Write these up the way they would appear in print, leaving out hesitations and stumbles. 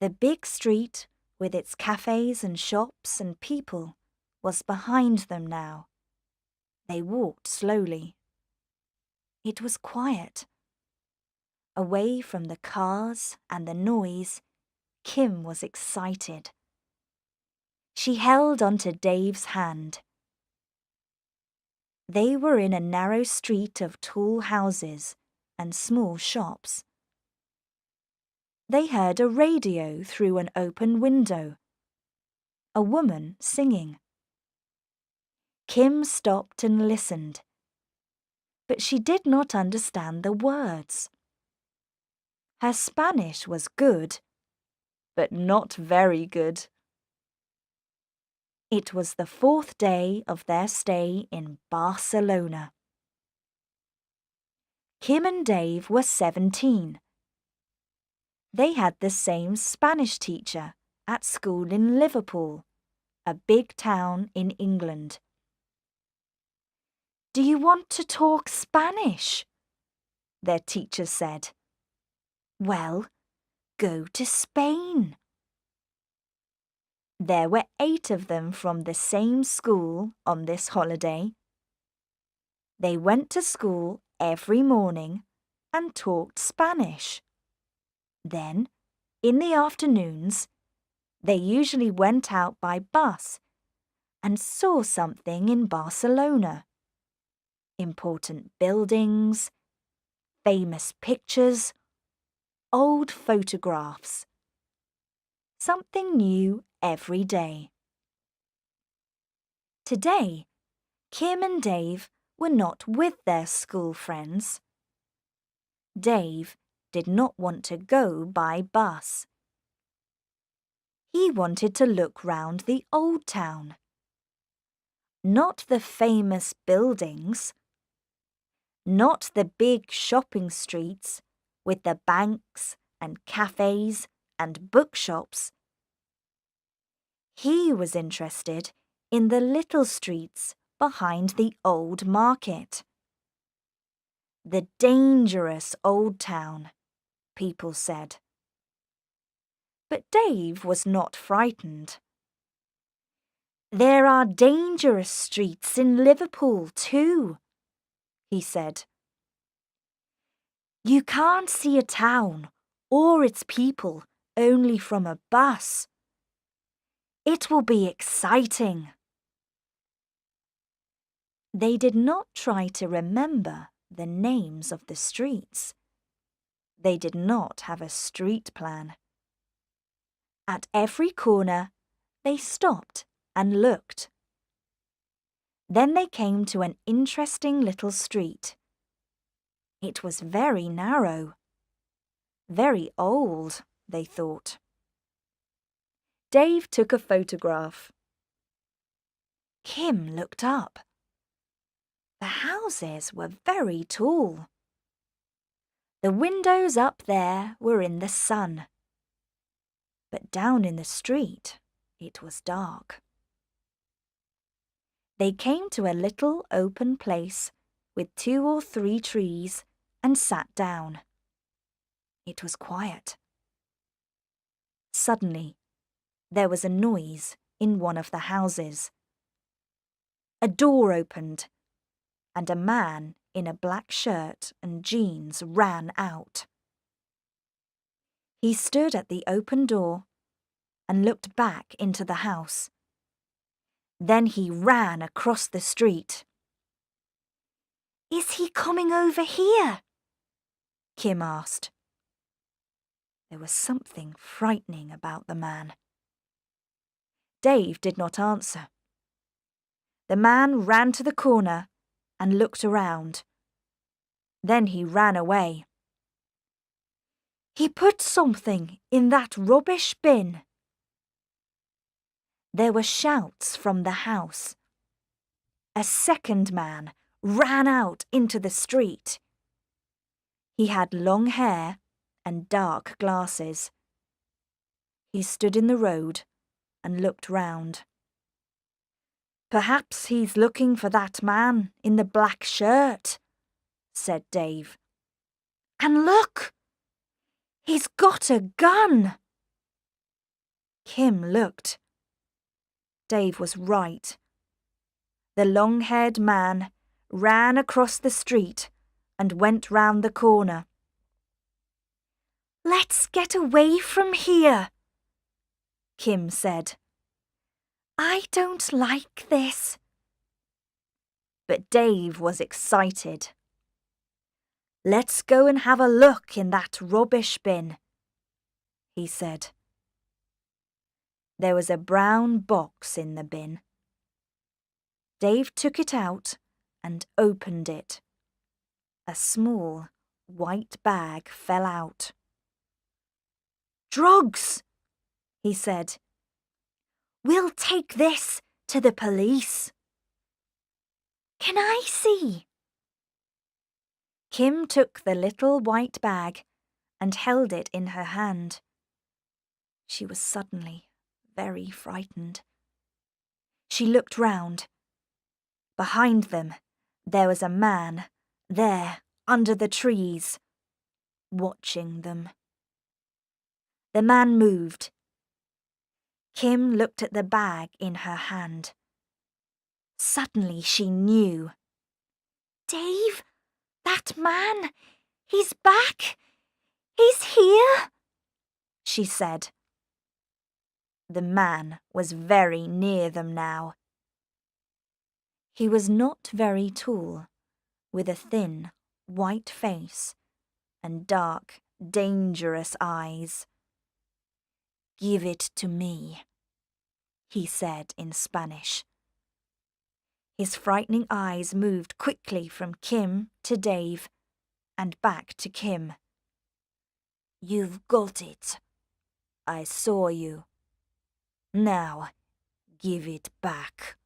The big street, with its cafes and shops and people, was behind them now. They walked slowly. It was quiet. Away from the cars and the noise, Kim was excited. She held onto Dave's hand. They were in a narrow street of tall houses and small shops. They heard a radio through an open window. A woman singing. Kim stopped and listened, but she did not understand the words. Her Spanish was good, but not very good. It was the 4th day of their stay in Barcelona. Kim and Dave were 17. They had the same Spanish teacher at school in Liverpool, a big town in England. "Do you want to talk Spanish?" their teacher said. "Well, go to Spain." There were 8 of them from the same school on this holiday. They went to school every morning and talked Spanish. Then, in the afternoons, they usually went out by bus and saw something in Barcelona. Important buildings, famous pictures, old photographs. Something new every day. Today, Kim and Dave were not with their school friends. Dave did not want to go by bus. He wanted to look round the old town. Not the famous buildings. Not the big shopping streets with the banks and cafes and bookshops. He was interested in the little streets behind the old market. The dangerous old town, people said. But Dave was not frightened. "There are dangerous streets in Liverpool too," he said. "You can't see a town or its people only from a bus. It will be exciting." They did not try to remember the names of the streets. They did not have a street plan. At every corner, they stopped and looked. Then they came to an interesting little street. It was very narrow. Very old, they thought. Dave took a photograph. Kim looked up. The houses were very tall. The windows up there were in the sun. But down in the street, it was dark. They came to a little open place with 2 or 3 trees and sat down. It was quiet. Suddenly, there was a noise in one of the houses. A door opened, and a man in a black shirt and jeans ran out. He stood at the open door and looked back into the house. Then he ran across the street. "Is he coming over here?" Kim asked. There was something frightening about the man. Dave did not answer. The man ran to the corner and looked around. Then he ran away. "He put something in that rubbish bin." There were shouts from the house. A second man ran out into the street. He had long hair and dark glasses. He stood in the road and looked round. "Perhaps he's looking for that man in the black shirt," said Dave. "And look! He's got a gun!" Kim looked. Dave was right. The long-haired man ran across the street and went round the corner. "Let's get away from here," Kim said. "I don't like this." But Dave was excited. "Let's go and have a look in that rubbish bin," he said. There was a brown box in the bin. Dave took it out and opened it. A small white bag fell out. "Drugs," he said. "We'll take this to the police." "Can I see?" Kim took the little white bag and held it in her hand. She was suddenly very frightened. She looked round. Behind them, there was a man, there, under the trees, watching them. The man moved. Kim looked at the bag in her hand. Suddenly she knew. "Dave, that man, he's back! He's here!" she said. The man was very near them now. He was not very tall, with a thin, white face and dark, dangerous eyes. "Give it to me," he said in Spanish. His frightening eyes moved quickly from Kim to Dave and back to Kim. "You've got it. I saw you. Now, give it back."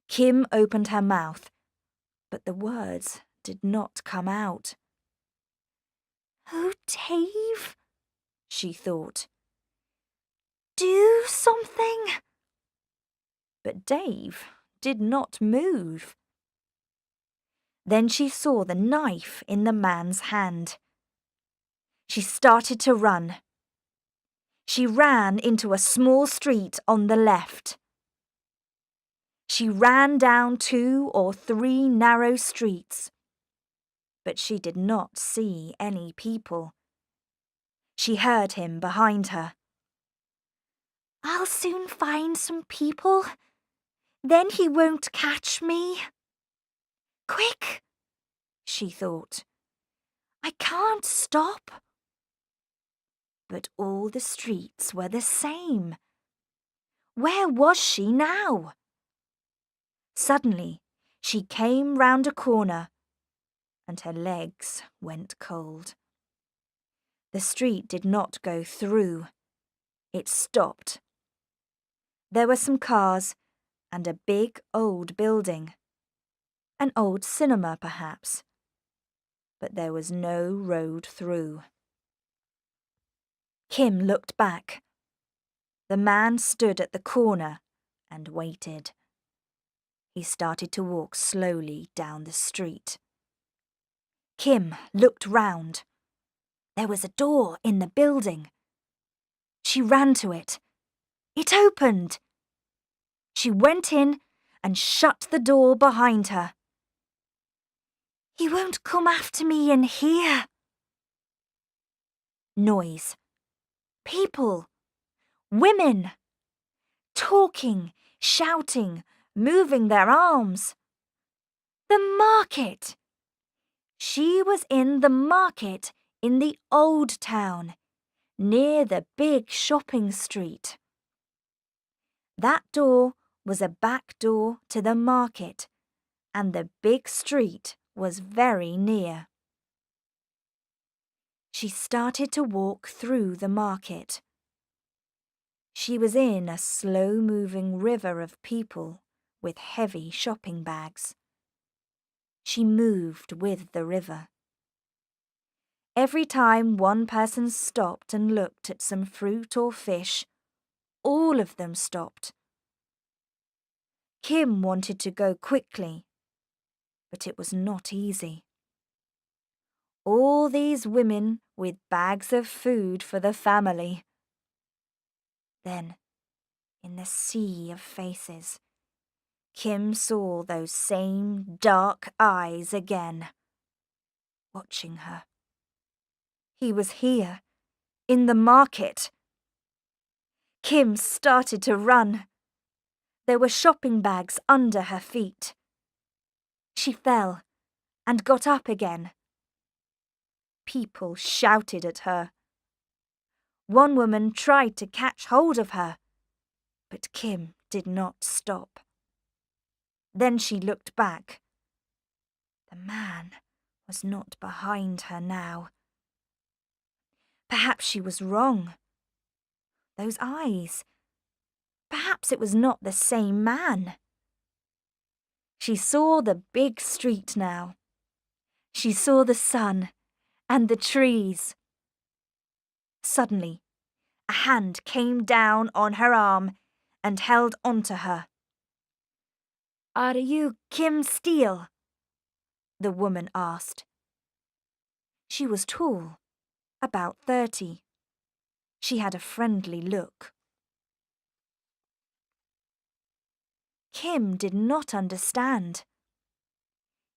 Kim opened her mouth, but the words did not come out. "Oh, Dave," she thought. "Do something." But Dave did not move. Then she saw the knife in the man's hand. She started to run. She ran into a small street on the left. She ran down 2 or 3 narrow streets, but she did not see any people. She heard him behind her. "I'll soon find some people. Then he won't catch me." "Quick," she thought. "I can't stop." But all the streets were the same. Where was she now? Suddenly, she came round a corner, and her legs went cold. The street did not go through. It stopped. There were some cars and a big old building. An old cinema, perhaps. But there was no road through. Kim looked back. The man stood at the corner and waited. He started to walk slowly down the street. Kim looked round. There was a door in the building. She ran to it. It opened. She went in and shut the door behind her. "He won't come after me in here." Noise. People. Women. Talking, shouting, moving their arms. The market. She was in the market in the old town, near the big shopping street. That door was a back door to the market, and the big street was very near. She started to walk through the market. She was in a slow-moving river of people with heavy shopping bags. She moved with the river. Every time one person stopped and looked at some fruit or fish, all of them stopped. Kim wanted to go quickly, but it was not easy. All these women with bags of food for the family. Then, in the sea of faces, Kim saw those same dark eyes again, watching her. He was here, in the market. Kim started to run. There were shopping bags under her feet. She fell and got up again. People shouted at her. One woman tried to catch hold of her, but Kim did not stop. Then she looked back. The man was not behind her now. Perhaps she was wrong. Those eyes. Perhaps it was not the same man. She saw the big street now. She saw the sun and the trees. Suddenly, a hand came down on her arm and held onto her. "Are you Kim Steele?" the woman asked. She was tall, about 30. She had a friendly look. Kim did not understand.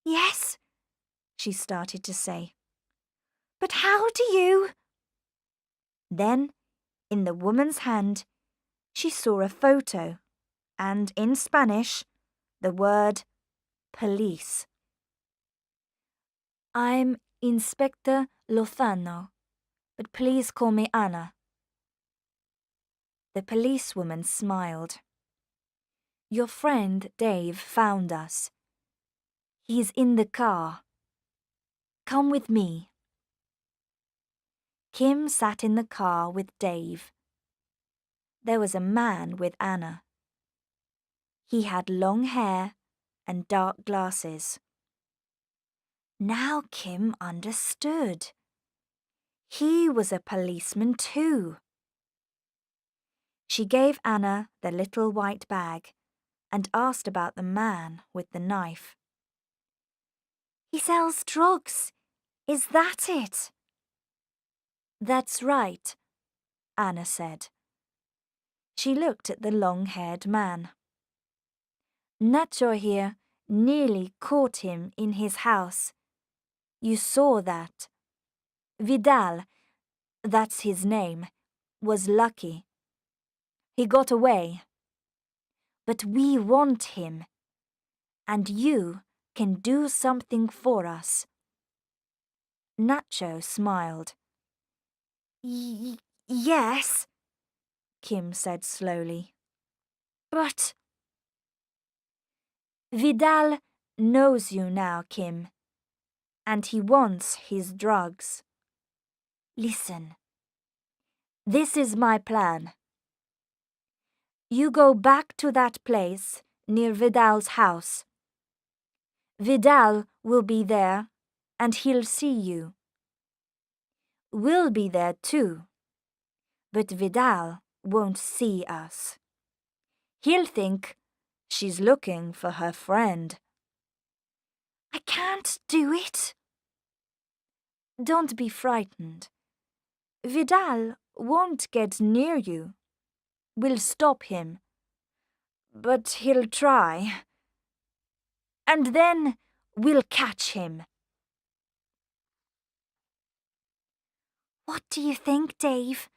"Yes," she started to say. "But how do you—" Then, in the woman's hand, she saw a photo, and in Spanish, the word police. "I'm Inspector Lozano, but please call me Anna." The policewoman smiled. "Your friend Dave found us. He's in the car. Come with me." Kim sat in the car with Dave. There was a man with Anna. He had long hair and dark glasses. Now Kim understood. He was a policeman too. She gave Anna the little white bag and asked about the man with the knife. "He sells drugs. Is that it?" "That's right," Anna said. She looked at the long-haired man. "Nacho here nearly caught him in his house. You saw that. Vidal, that's his name, was lucky. He got away. But we want him, and you can do something for us." Nacho smiled. Yes," Kim said slowly. "But—" "Vidal knows you now, Kim, and he wants his drugs. Listen. This is my plan. You go back to that place near Vidal's house. Vidal will be there, and he'll see you. We'll be there too, but Vidal won't see us. He'll think she's looking for her friend." "I can't do it." "Don't be frightened. Vidal won't get near you. We'll stop him. But he'll try. And then we'll catch him." "What do you think, Dave?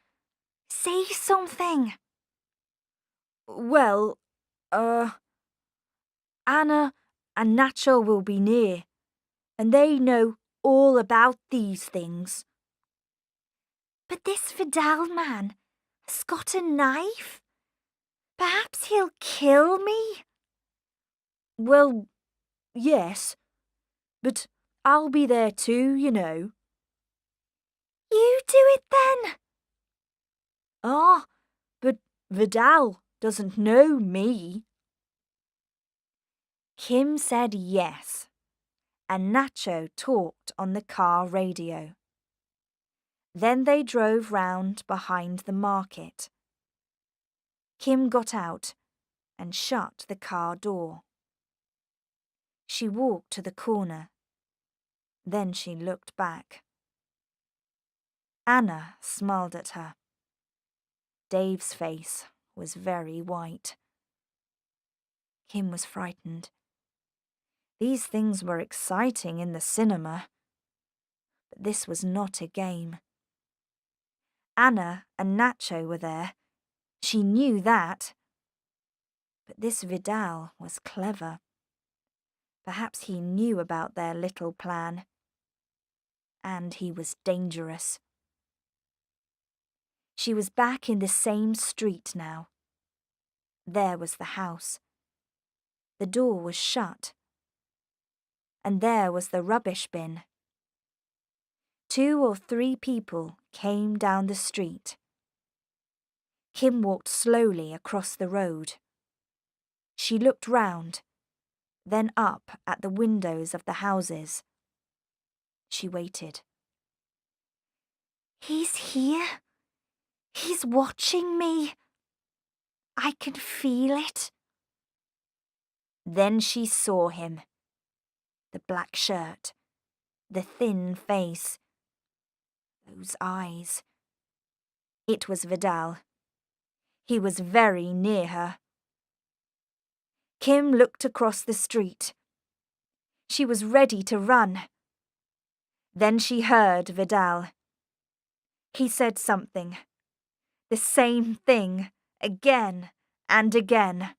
Say something." "Well, Anna and Nacho will be near, and they know all about these things." "But this Vidal man has got a knife. Perhaps he'll kill me." "Well, yes, but I'll be there too, you know." "You do it then." "Ah, but Vidal doesn't know me." Kim said yes, and Nacho talked on the car radio. Then they drove round behind the market. Kim got out and shut the car door. She walked to the corner. Then she looked back. Anna smiled at her. Dave's face was very white. Kim was frightened. These things were exciting in the cinema, but this was not a game. Anna and Nacho were there. She knew that. But this Vidal was clever. Perhaps he knew about their little plan. And he was dangerous. She was back in the same street now. There was the house. The door was shut. And there was the rubbish bin. 2 or 3 people came down the street. Kim walked slowly across the road. She looked round, then up at the windows of the houses. She waited. He's here. He's watching me. I can feel it. Then she saw him. The black shirt, the thin face, those eyes. It was Vidal. He was very near her. Kim looked across the street. She was ready to run. Then she heard Vidal. He said something. The same thing, again and again.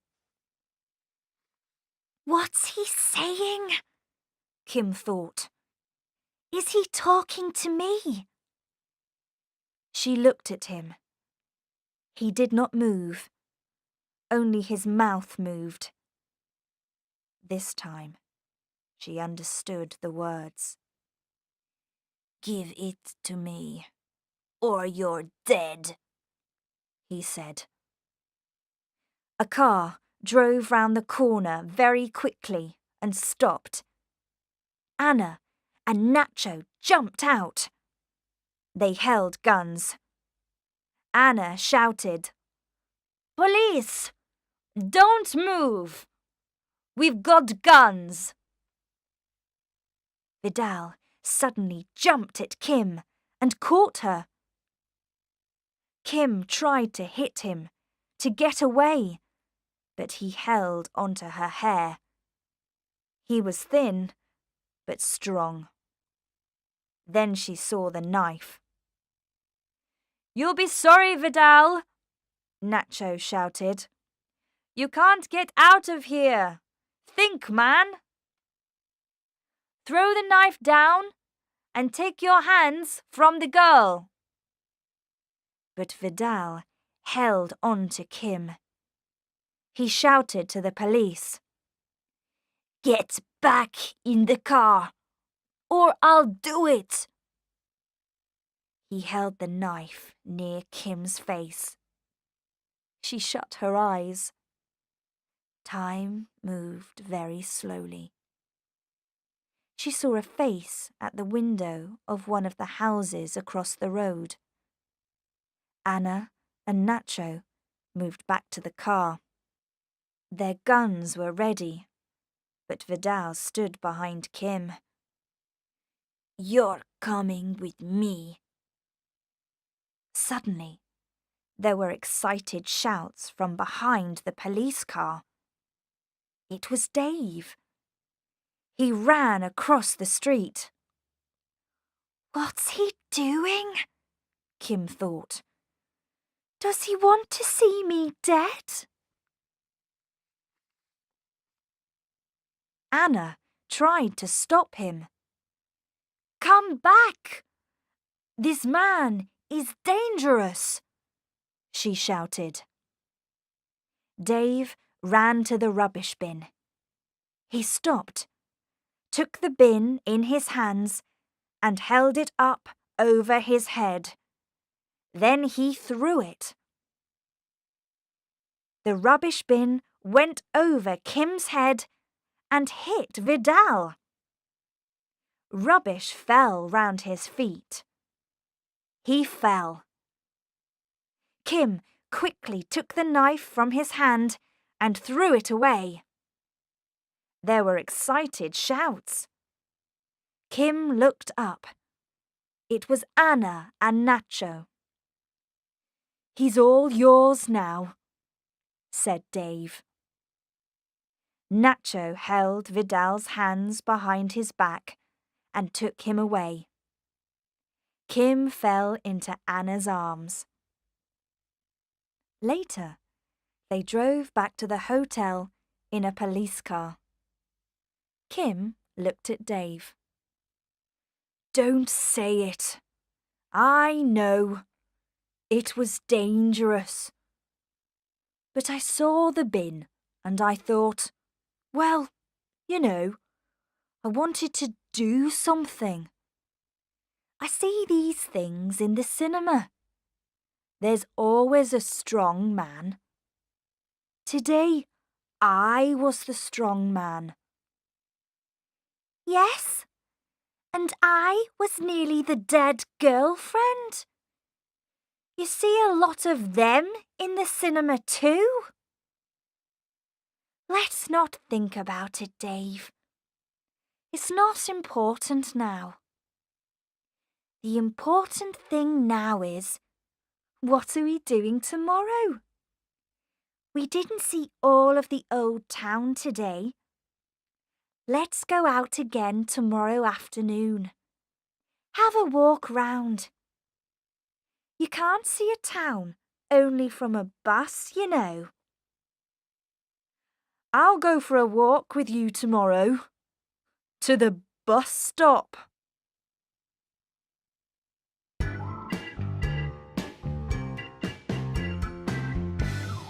What's he saying? Kim thought. Is he talking to me? She looked at him. He did not move. Only his mouth moved. This time, she understood the words. Give it to me, or you're dead, he said. A car drove round the corner very quickly and stopped. Anna and Nacho jumped out. They held guns. Anna shouted, "Police! Don't move! We've got guns!" Vidal suddenly jumped at Kim and caught her. Kim tried to hit him, to get away, but he held onto her hair. He was thin, but strong. Then she saw the knife. "You'll be sorry, Vidal," Nacho shouted. "You can't get out of here. Think, man. Throw the knife down and take your hands from the girl." But Vidal held on to Kim. He shouted to the police, "Get back in the car, or I'll do it." He held the knife near Kim's face. She shut her eyes. Time moved very slowly. She saw a face at the window of one of the houses across the road. Anna and Nacho moved back to the car. Their guns were ready, but Vidal stood behind Kim. "You're coming with me." Suddenly, there were excited shouts from behind the police car. It was Dave. He ran across the street. What's he doing? Kim thought. Does he want to see me dead? Anna tried to stop him. Come back! This man is dangerous, she shouted. Dave ran to the rubbish bin. He stopped, took the bin in his hands and held it up over his head. Then he threw it. The rubbish bin went over Kim's head and hit Vidal. Rubbish fell round his feet. He fell. Kim quickly took the knife from his hand and threw it away. There were excited shouts. Kim looked up. It was Anna and Nacho. He's all yours now," said Dave. Nacho held Vidal's hands behind his back and took him away. Kim fell into Anna's arms. Later, they drove back to the hotel in a police car. Kim looked at Dave. "Don't say it. I know. It was dangerous. But I saw the bin and I thought, well, you know, I wanted to do something. I see these things in the cinema. There's always a strong man. Today, I was the strong man." "Yes, and I was nearly the dead girlfriend. You see a lot of them in the cinema too." "Let's not think about it, Dave. It's not important now. The important thing now is, what are we doing tomorrow? We didn't see all of the old town today. Let's go out again tomorrow afternoon. Have a walk round. You can't see a town only from a bus, you know." "I'll go for a walk with you tomorrow. To the bus stop."